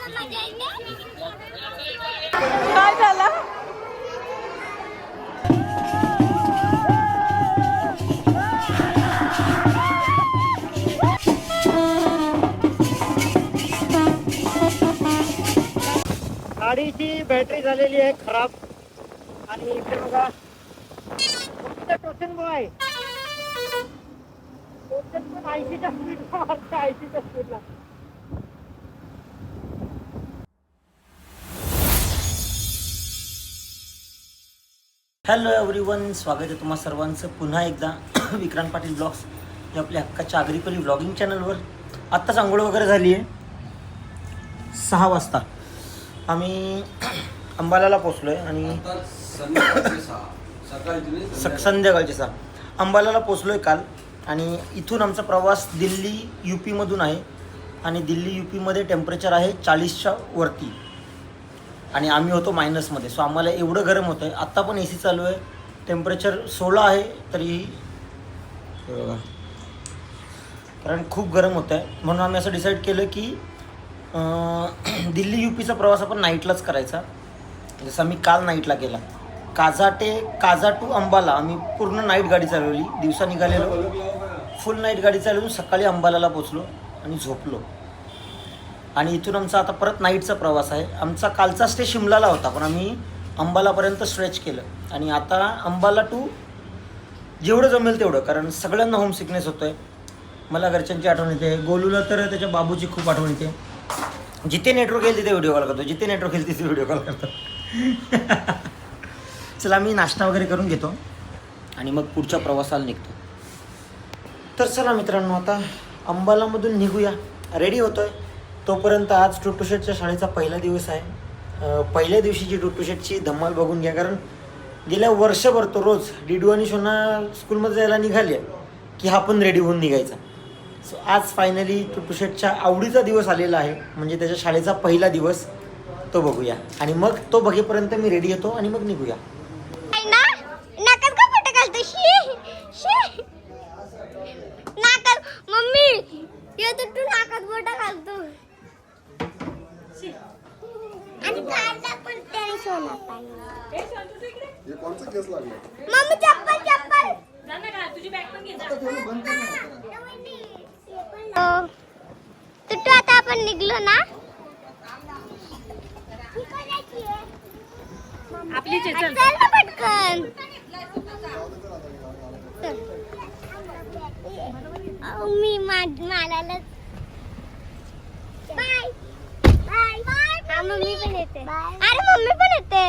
काय झालं? गाडीची बॅटरी झालेली आहे खराब आणि इकडे बघा टोचन बॉय 80च्या स्पीडला मारतो 80च्या स्पीडला. हॅलो एव्हरीवन, स्वागत आहे तुम्हा सर्वांचं पुन्हा एकदा विक्रांत पाटील ब्लॉग्स या आपल्या हक्काच्या आगरीपल्ली ब्लॉगिंग चॅनलवर. आत्ताच आंघोळ वगैरे झाली आहे. 6 वाजता आम्ही अंबालाला पोचलो आहे आणि संध्याकाळचे 6 अंबालाला पोचलो आहे काल. आणि इथून आमचा प्रवास दिल्ली UP-मधून आहे आणि दिल्ली UP-मध्ये टेम्परेचर आहे 40च्या वरती आणि आम्ही होतो मायनसमध्ये. सो आम्हाला एवढं गरम होतं आहे. आत्ता पण AC चालू आहे, टेम्परेचर 16 आहे तरीही कारण खूप गरम होतं आहे. म्हणून आम्ही असं डिसाईड केलं की दिल्ली UPचा प्रवास आपण नाईटलाच करायचा. जसं मी काल नाईटला केला. काझा टू अंबाला आम्ही पूर्ण नाईट गाडी चालवली. दिवसा निघालेलो, फुल नाईट गाडी चालवून सकाळी अंबालाला पोचलो आणि झोपलो. आणि इथून आमचा आता परत नाईटचा प्रवास आहे. आमचा कालचा स्टे शिमलाला होता पण आम्ही अंबालापर्यंत स्ट्रेच केलं. आणि आता अंबाला टू जेवढं जमेल तेवढं, कारण सगळ्यांना होम सिकनेस होतो आहे. मला घरच्यांची आठवण येते, गोलूला तर त्याच्या बाबूची खूप आठवण येते. जिथे नेटवर्क येईल तिथे व्हिडिओ कॉल करतो, जिथे नेटवर्क येईल तिथे व्हिडिओ कॉल करतो. चला मी नाश्ता वगैरे करून घेतो आणि मग पुढच्या प्रवासाला निघतो. तर चला मित्रांनो, आता अंबालामधून निघूया. रेडी होतो आहे तोपर्यंत आज टुटू शेटच्या शाळेचा पहिला दिवस आहे. पहिल्या दिवशीची टुटू शेटची धमाल बघून घ्या, कारण गेल्या वर्षभर तो रोज डिडू आणि शोना स्कूलमध्ये जायला निघाले की हा पण रेडी होऊन निघायचा. सो आज फायनली टुटू शेटच्या आवडीचा दिवस आलेला आहे, म्हणजे त्याच्या शाळेचा पहिला दिवस. तो बघूया आणि मग तो बघेपर्यंत मी रेडी होतो आणि मग निघूया. मम्मी चप्पल तुटू. आता आपण निघलो ना. आपली चल ना पटकन. मी मालाला बाय बाय बाय. मम्मी पण येते. अरे मम्मी पण येते.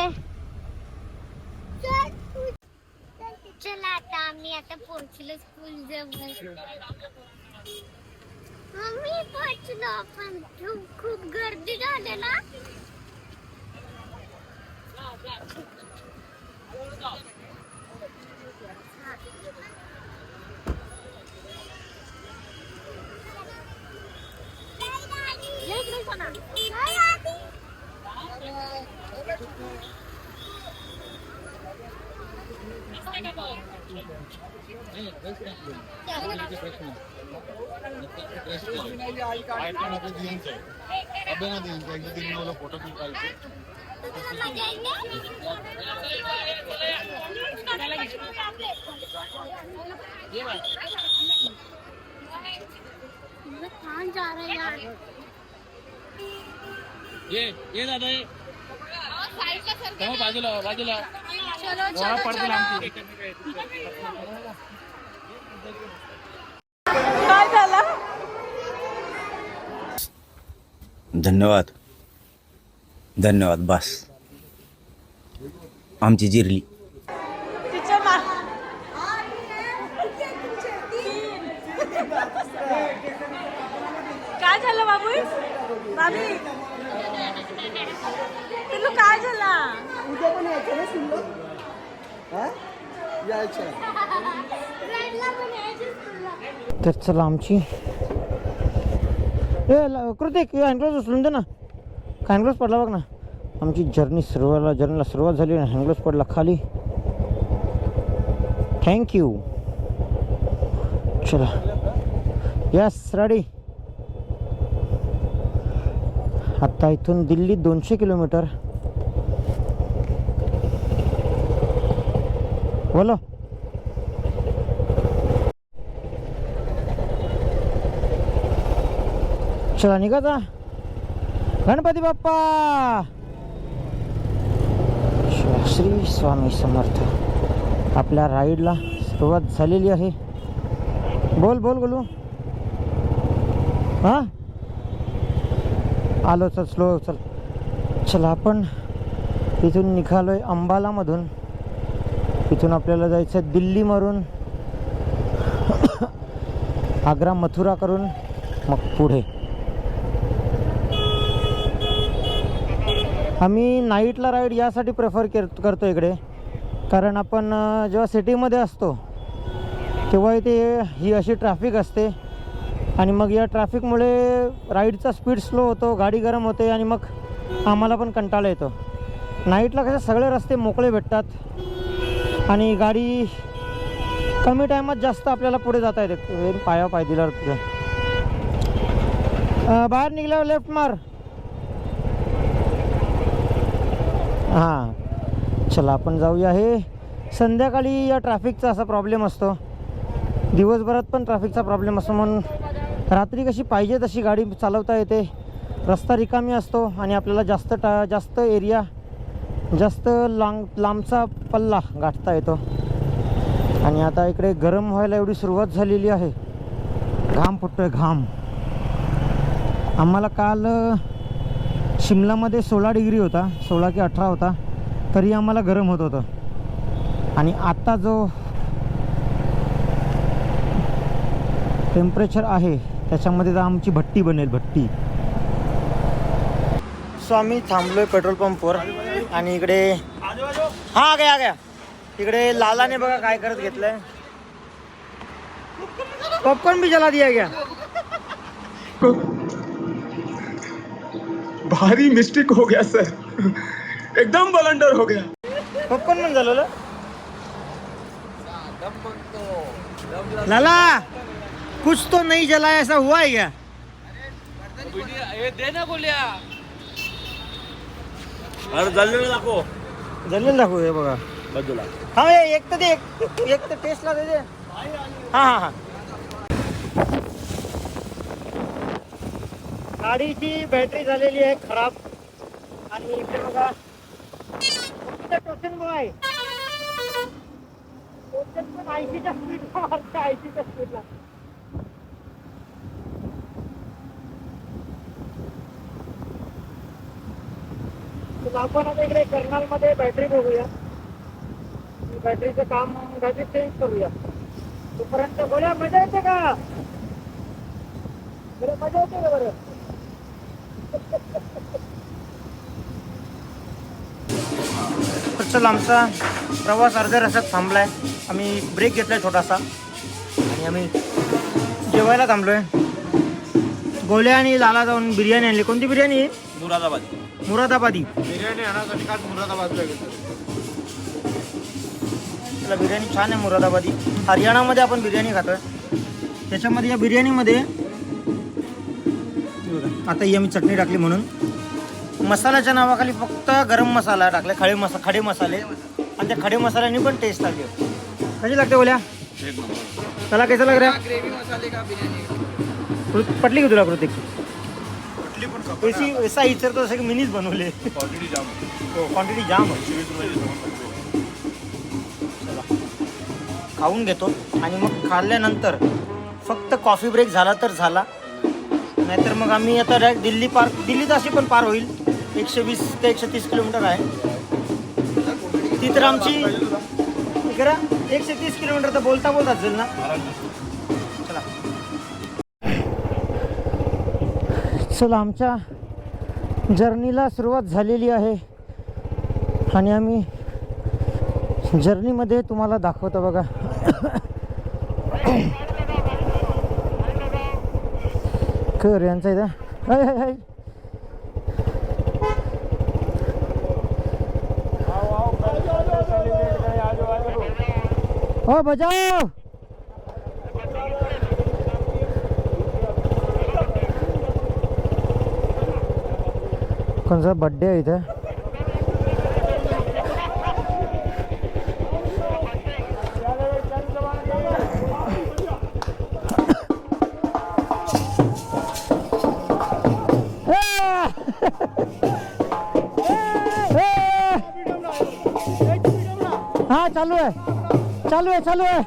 चला आता आम्ही पोहोचलो स्कूल जवळ. मम्मी पोहोचलो आपण. खूप गर्दी झाली ना. फोटो कहाँ जा रहे हैं यार? ये दादा ये बाजूला बाजूला चलो पडतील आमची. काय झालं? धन्यवाद धन्यवाद. बस आमची जिरली. तिच्या काय झालं बाबू? बाबी तुला काय झाला? उद्या पण यायचं ना स्कूलला? यायचं. तर चला आमची कृतिक हँडग्लोव्स उचलून दे ना. हँडग्लोव्स पडला बघ ना. आमची जर्नीला सुरुवात झाली आणि हँडग्लोव्स पडला खाली. थँक्यू. चला यस रेडी. आता इथून दिल्ली 200 किलोमीटर. बोलो. चला निघाचा. गणपती बाप्पा. श्री स्वामी समर्थ. आपल्या राईडला सुरुवात झालेली आहे. बोल बोल बोलू. हां आलो. चल स्लो चल. चला आपण इथून निघालोय अंबालामधून. इथून आपल्याला जायचं दिल्ली मारून आग्रा मथुरा करून मग पुढे. आम्ही नाईटला राईड यासाठी प्रेफर करतो इकडे, कारण आपण जेव्हा सिटीमध्ये असतो तेव्हा इथे ही अशी ट्रॅफिक असते आणि मग या ट्रॅफिकमुळे राईडचा स्पीड स्लो होतो, गाडी गरम होते आणि मग आम्हाला पण कंटाळा येतो. नाईटला कसं सगळे रस्ते मोकळे भेटतात आणि गाडी कमी टायमात जास्त आपल्याला पुढे जाता येते. पाया पाय दिल्यावर पुढे. बाहेर निघल्यावर लेफ्ट मार. हां चला आपण जाऊया. हे संध्याकाळी या ट्रॅफिकचा असा प्रॉब्लेम असतो, दिवसभरात पण ट्रॅफिकचा प्रॉब्लेम असतो, म्हणून रात्री कशी पाहिजे तशी गाडी चालवता येते. रस्ता रिकामी असतो आणि आपल्याला जास्त एरिया, जास्त लांबचा पल्ला गाठता येतो. आणि आता इकडे गरम व्हायला एवढी सुरुवात झालेली आहे. घाम फुटतोय घाम. आम्हाला काल शिमलामध्ये 16 डिग्री होता, 16 की 18 होता, तरी आम्हाला गरम होत होतं. आणि आता जो टेम्परेचर आहे त्याच्यामध्ये तर आमची भट्टी बनेल, भट्टी. सो आम्ही थांबलोय पेट्रोल पंपवर आणि इकडे हा आ गया इकडे लालाने बघा काय करत घेतलंय. पॉपकॉर्न भी जला दिया गया. भारी मिस्टेक हो गया सर, एकदम बलंडर हो गया. पॉपकॉर्न पण झालं लाला. कुछ तो नहीं जला ऐसा हुआ है क्या? दे ना बोलिया. अरे जल्लेलं दाखव. जलेल दाखवू हे बघा बाजूला. हा एक तर दे, एक तर टेस्टला दे दे. हां हां हां. गाडीची बॅटरी झालेली आहे खराब. आणि इकडे बघा टोचन बॉय 80च्या स्पीडला मारते, 80च्या स्पीडला. आपण आता इकडे कर्नालमध्ये बॅटरी बघूया. बॅटरीचं काम बॅटरी चेंज करूया. तोपर्यंत गोळ्या मजा येते का? बरं मजा येते का बरं? चल आमचा प्रवास अर्ध्या रस्त्यात थांबलाय. आम्ही ब्रेक घेतलाय छोटासा आणि आम्ही जेवायला थांबलोय. गोल्या आणि लाला जाऊन बिर्याणी आणली. कोणती बिर्याणी? मुरादाबादी बिर्याणी आणण्यासाठी काल मुरादाबादला गेलो. त्याला बिर्याणी छान आहे मुरादाबादी. हरियाणामध्ये आपण बिर्याणी खातोय. त्याच्यामध्ये या बिर्याणीमध्ये आता ही आम्ही चटणी टाकली म्हणून मसाल्याच्या नावाखाली फक्त गरम मसाला टाकला, खडे मसाले, आणि त्या खडे मसाल्याने पण टेस्ट आली. कशी लागते बोल्या? त्याला कैसा लग रहा है? ग्रेवी मसाले का बिर्याणी पटली की तुला कृतिक? ऐसा इचरतो जसं की मिनीच बनवले. क्वांटिटी जाम आहे. खाऊन घेतो आणि मग खाल्ल्यानंतर फक्त कॉफी ब्रेक झाला तर झाला, नाहीतर मग आम्ही आता डायरेक्ट दिल्ली अशी पण पार होईल. 120 ते 130 किलोमीटर आहे ती तर आमची. इकडं 130 किलोमीटर तर बोलता जाईल ना. चला आमच्या जर्नीला सुरुवात झालेली आहे आणि आम्ही जर्नीमध्ये तुम्हाला दाखवतो बघा. कर यांचा इथं हो बजाओ. कोणाचा बड्डे आहे इथं. हा चालू आहे चालू आहे चालू आहे.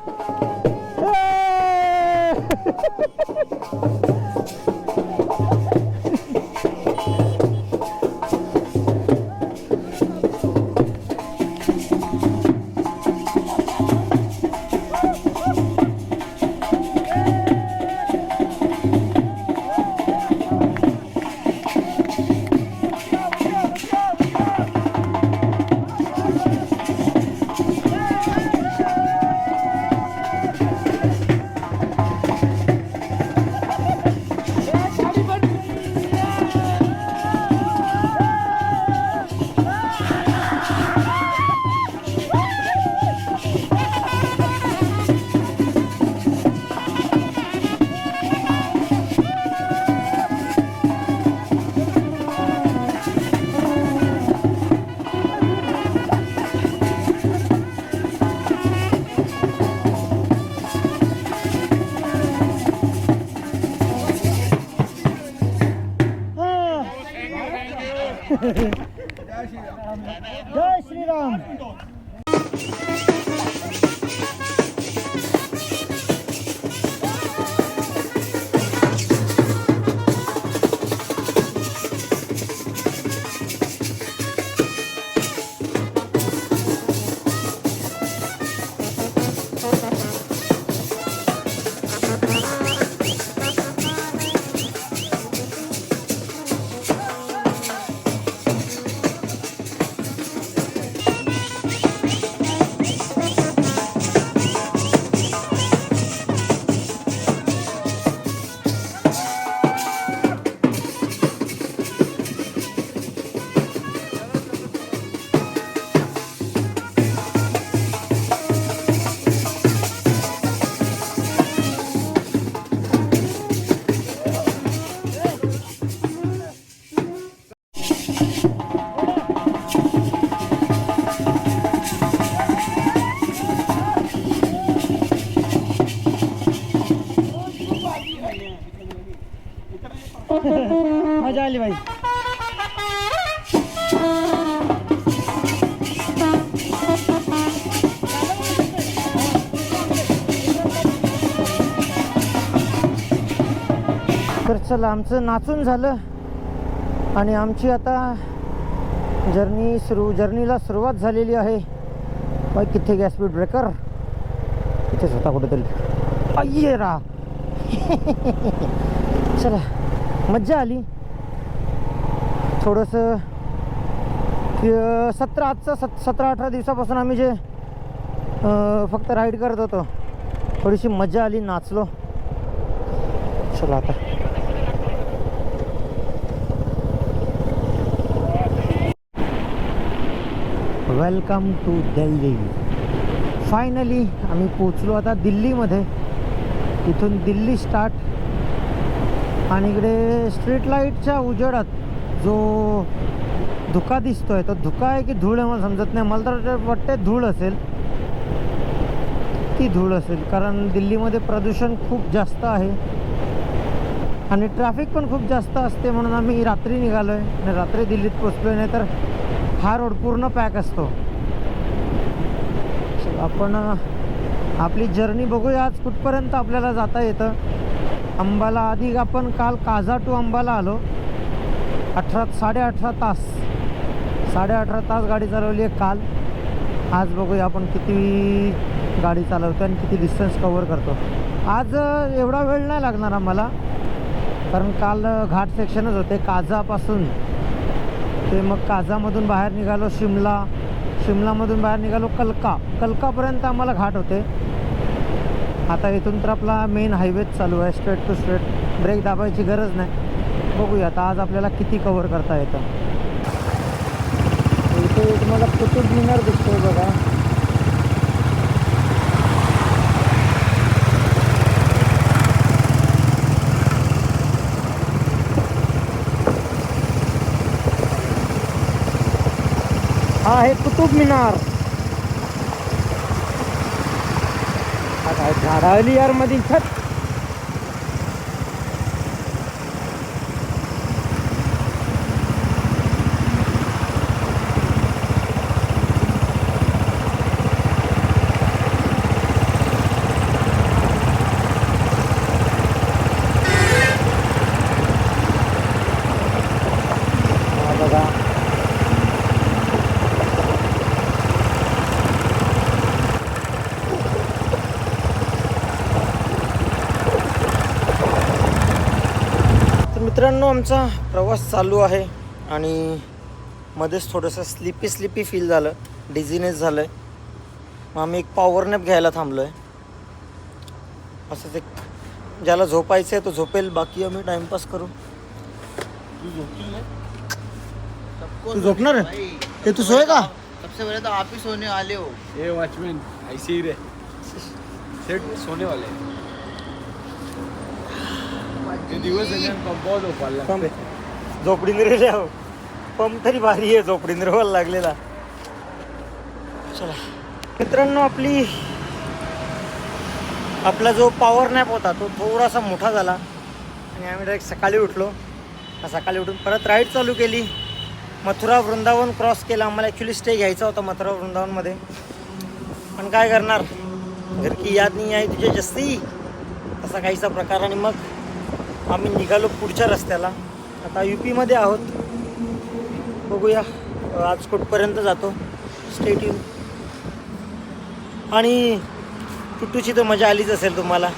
जय श्रीराम. मजा आली भाई. तर चला आमचं नाचून झालं आणि आमची आता जर्नीला सुरुवात झालेली आहे. बाई किथे गॅस स्पीड ब्रेकर इथेच होता कुठेतरी. अय्ये रा. चला मज्जा आली. थोडंसं 17-18 दिवसापासून आम्ही जे फक्त राईड करत होतो, थोडीशी मजा आली, नाचलो. चला आता वेलकम टू दिल्ली. फायनली आम्ही पोचलो आता दिल्लीमध्ये. इथून दिल्ली स्टार्ट. आणि इकडे स्ट्रीट लाईटच्या उजेडात जो धुका दिसतोय तो धुका आहे की धूळ आहे मला समजत नाही. मला तर वाटते धूळ असेल, ती धूळ असेल, कारण दिल्लीमध्ये प्रदूषण खूप जास्त आहे आणि ट्रॅफिक पण खूप जास्त असते. म्हणून आम्ही रात्री निघालो आहे आणि रात्री दिल्लीत पोचलो आहे. नाही तर हा रोड पूर्ण पॅक असतो. आपण आपली जर्नी बघूया आज कुठपर्यंत आपल्याला जाता येतं. अंबाला आधी आपण काल काझा टू अंबाला आलो. 18.5 तास 18.5 तास गाडी चालवली आहे काल. आज बघूया आपण किती गाडी चालवतो आणि किती डिस्टन्स कवर करतो. आज एवढा वेळ नाही लागणार आम्हाला, कारण काल घाट सेक्शनच होते काझापासून ते. मग काझामधून बाहेर निघालो शिमलामधून बाहेर निघालो कलकापर्यंत आम्हाला घाट होते. आता इथून तर आपला मेन हायवेच चालू आहे, स्ट्रेट टू स्ट्रेट. ब्रेक दाबायची गरज नाही. बघूया आता आज आपल्याला किती कवर करता येतं. इथे तुम्हाला कुतुब मिनार दिसतोय बघा. हा आहे कुतुब मिनार. हा काय झाडावली यार मध्ये छत. बघा तर मित्रांनो, आमचा प्रवास चालू आहे आणि मध्येच थोडंसं स्लिपी फील झालं, डिझीनेस झालं आहे. मग आम्ही एक पॉवर नॅप घ्यायला थांबलो आहे. असंच एक ज्याला झोपायचं आहे तो झोपेल, बाकी आम्ही टाईमपास करू. तू झोपणार आहे? ते तू सोय का? सबसे पहले तो आप ही सोने वाले हो. ये वॉचमैन ऐसे ही रहे. सेट सोने वाले हैं. ये दिवस आहे ना, बहुत झोपायला लागते. झोपडींद्रेला पंप तरी भारी आहे, झोपडींद्रेवाला लागलेला. चला मित्रांनो, आपला जो पॉवर नॅप होता तो थोडासा मोठा झाला आणि आम्ही डायरेक्ट सकाळी उठलो. सकाळी उठून परत राईड चालू केली. मथुरा वृंदावन क्रॉस केला. आम्हाला ॲक्च्युली स्टे घ्यायचा होता मथुरा वृंदावनमध्ये, पण काय करणार, घर की याद नाही आहे तुझे जस्ती, असा काहीचा प्रकार. आणि मग आम्ही निघालो पुढच्या रस्त्याला. आता UP मध्ये आहोत. बघूया आज कुठपर्यंत जातो. Stay tune. आणि टुटूची तर मजा आलीच असेल तुम्हाला.